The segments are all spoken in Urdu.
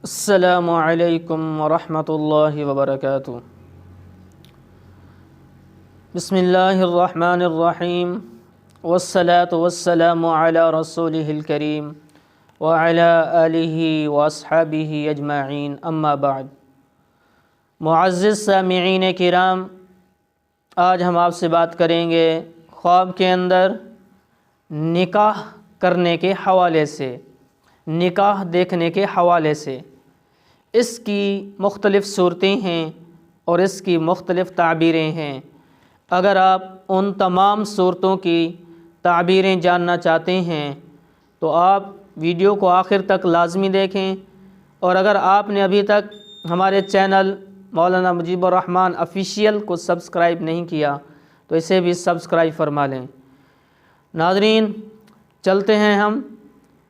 السلام علیکم ورحمۃ اللہ وبرکاتہ۔ بسم اللہ الرحمن الرحیم والصلاة والسلام علی رسولہ الکریم وعلی آلہ واصحابہ اجمعین، اما بعد۔ معزز سامعین کرام، آج ہم آپ سے بات کریں گے خواب کے اندر نکاح کرنے کے حوالے سے، نکاح دیکھنے کے حوالے سے۔ اس کی مختلف صورتیں ہیں اور اس کی مختلف تعبیریں ہیں۔ اگر آپ ان تمام صورتوں کی تعبیریں جاننا چاہتے ہیں تو آپ ویڈیو کو آخر تک لازمی دیکھیں، اور اگر آپ نے ابھی تک ہمارے چینل مولانا مجیب الرحمن آفیشیل کو سبسکرائب نہیں کیا تو اسے بھی سبسکرائب فرما لیں۔ ناظرین، چلتے ہیں ہم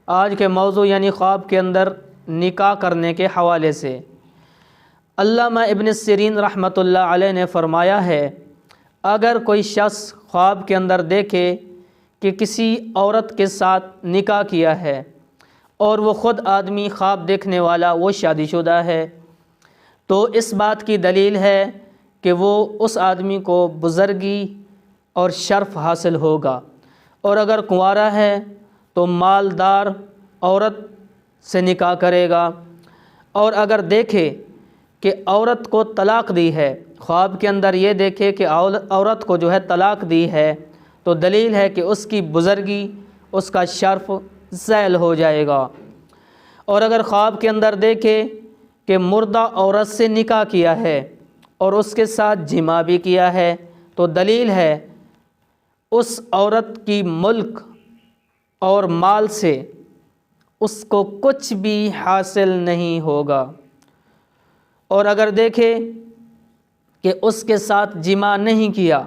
آج کے موضوع یعنی خواب کے اندر نکاح کرنے کے حوالے سے۔ علامہ ابن سیرین رحمۃ اللہ علیہ نے فرمایا ہے، اگر کوئی شخص خواب کے اندر دیکھے کہ کسی عورت کے ساتھ نکاح کیا ہے اور وہ خود آدمی خواب دیکھنے والا وہ شادی شدہ ہے، تو اس بات کی دلیل ہے کہ وہ اس آدمی کو بزرگی اور شرف حاصل ہوگا، اور اگر کنوارا ہے تو مالدار عورت سے نکاح کرے گا۔ اور اگر دیکھے کہ عورت کو طلاق دی ہے، خواب کے اندر یہ دیکھے کہ عورت کو جو ہے طلاق دی ہے، تو دلیل ہے کہ اس کی بزرگی، اس کا شرف زائل ہو جائے گا۔ اور اگر خواب کے اندر دیکھے کہ مردہ عورت سے نکاح کیا ہے اور اس کے ساتھ جماع بھی کیا ہے، تو دلیل ہے اس عورت کی ملک اور مال سے اس کو کچھ بھی حاصل نہیں ہوگا۔ اور اگر دیکھے کہ اس کے ساتھ جماع نہیں کیا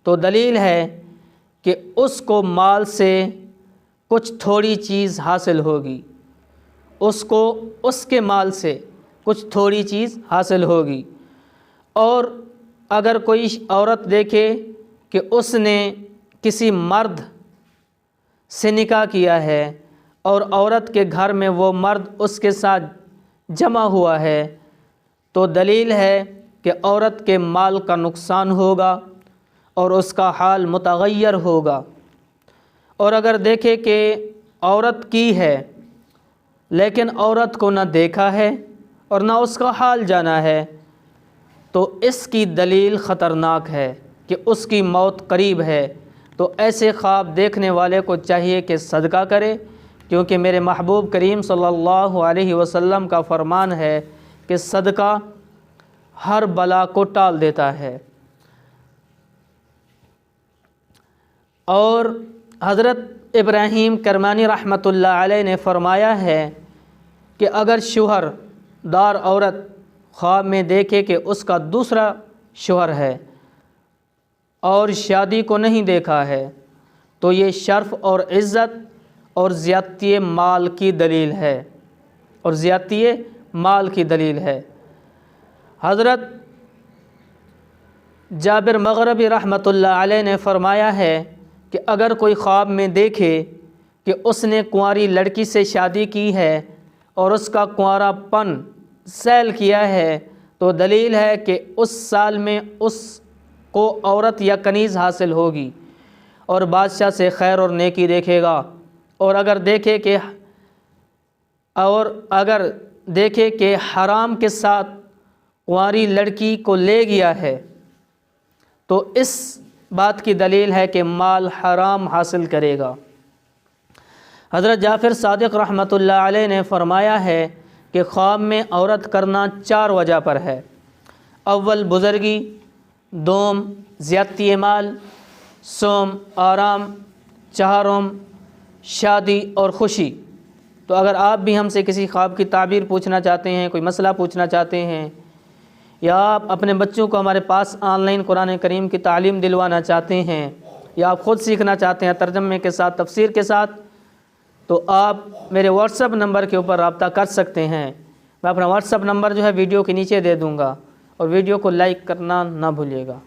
تو دلیل ہے کہ اس کو مال سے کچھ تھوڑی چیز حاصل ہوگی، اس کو اس کے مال سے کچھ تھوڑی چیز حاصل ہوگی۔ اور اگر کوئی عورت دیکھے کہ اس نے کسی مرد سے نکاح کیا ہے اور عورت کے گھر میں وہ مرد اس کے ساتھ جمع ہوا ہے، تو دلیل ہے کہ عورت کے مال کا نقصان ہوگا اور اس کا حال متغیر ہوگا۔ اور اگر دیکھے کہ عورت کی ہے لیکن عورت کو نہ دیکھا ہے اور نہ اس کا حال جانا ہے، تو اس کی دلیل خطرناک ہے کہ اس کی موت قریب ہے۔ تو ایسے خواب دیکھنے والے کو چاہیے کہ صدقہ کرے، کیونکہ میرے محبوب کریم صلی اللہ علیہ وسلم کا فرمان ہے کہ صدقہ ہر بلا کو ٹال دیتا ہے۔ اور حضرت ابراہیم کرمانی رحمۃ اللہ علیہ نے فرمایا ہے کہ اگر شوہر دار عورت خواب میں دیکھے کہ اس کا دوسرا شوہر ہے اور شادی کو نہیں دیکھا ہے، تو یہ شرف اور عزت اور زیادتی مال کی دلیل ہے، اور زیادتی مال کی دلیل ہے۔ حضرت جابر مغربی رحمۃ اللہ علیہ نے فرمایا ہے کہ اگر کوئی خواب میں دیکھے کہ اس نے کنواری لڑکی سے شادی کی ہے اور اس کا کنوارا پن زائل کیا ہے، تو دلیل ہے کہ اس سال میں اس کو عورت یا کنیز حاصل ہوگی اور بادشاہ سے خیر اور نیکی دیکھے گا۔ اور اگر دیکھے کہ حرام کے ساتھ کنواری لڑکی کو لے گیا ہے، تو اس بات کی دلیل ہے کہ مال حرام حاصل کرے گا۔ حضرت جعفر صادق رحمۃ اللہ علیہ نے فرمایا ہے کہ خواب میں عورت کرنا 4 وجہ پر ہے۔ اول بزرگی، دوم زیادتی مال، سوم آرام، چہارم شادی اور خوشی۔ تو اگر آپ بھی ہم سے کسی خواب کی تعبیر پوچھنا چاہتے ہیں، کوئی مسئلہ پوچھنا چاہتے ہیں، یا آپ اپنے بچوں کو ہمارے پاس آن لائن قرآن کریم کی تعلیم دلوانا چاہتے ہیں، یا آپ خود سیکھنا چاہتے ہیں ترجمے کے ساتھ، تفسیر کے ساتھ، تو آپ میرے واٹس ایپ نمبر کے اوپر رابطہ کر سکتے ہیں۔ میں اپنا واٹس ایپ نمبر جو ہے ویڈیو کے نیچے دے دوں گا، اور ویڈیو کو لائک کرنا نہ بھولیے گا۔